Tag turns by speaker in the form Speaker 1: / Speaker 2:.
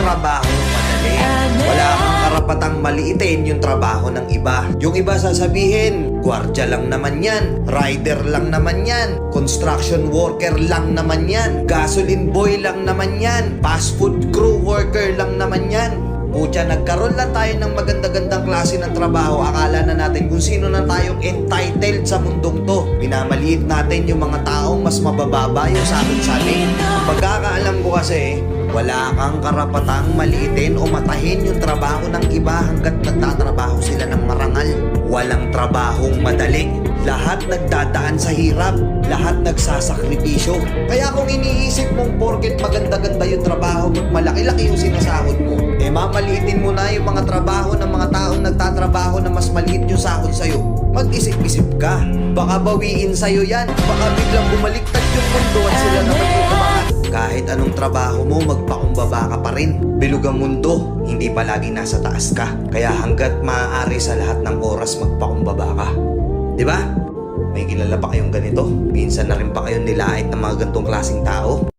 Speaker 1: trabaho madali. Wala kang karapatang maliitin yung trabaho ng iba. Yung iba sasabihin, gwardiya lang naman yan, rider lang naman yan, construction worker lang naman yan, gasoline boy lang naman yan, fast food crew worker lang naman yan. Pucha, nagkaroon lang tayo ng maganda-gandang klase ng trabaho. Akala na natin kung sino na tayong entitled sa mundong to. Minamaliit natin yung mga taong mas mabababa yung sahod sa atin. Pagkakaalam ko kasi, wala kang karapatang maliitin o matahin yung trabaho ng iba hanggat nagtatrabaho sila ng marangal. Walang trabahong madali. Lahat nagdadaan sa hirap. Lahat nagsasakripisyo. Kaya kung iniisip mong porket maganda-ganda yung trabaho mo't malaki-laki yung sinasahod mo, mamaliitin mo na yung mga trabaho ng mga taong nagtatrabaho na mas maliit yung sahod sa'yo. Mag-isip-isip ka. Baka bawiin sa'yo yan. Baka biglang bumaliktad yung mundo at sila naman yung kumakas. Kahit anong trabaho mo, magpakumbaba ka pa rin. Bilog ang mundo, hindi palagi nasa taas ka. Kaya hanggat maaari sa lahat ng oras, magpakumbaba ka. Diba? May kilala pa kayong ganito? Minsan na rin pa kayong nilait ng mga ganitong klaseng tao?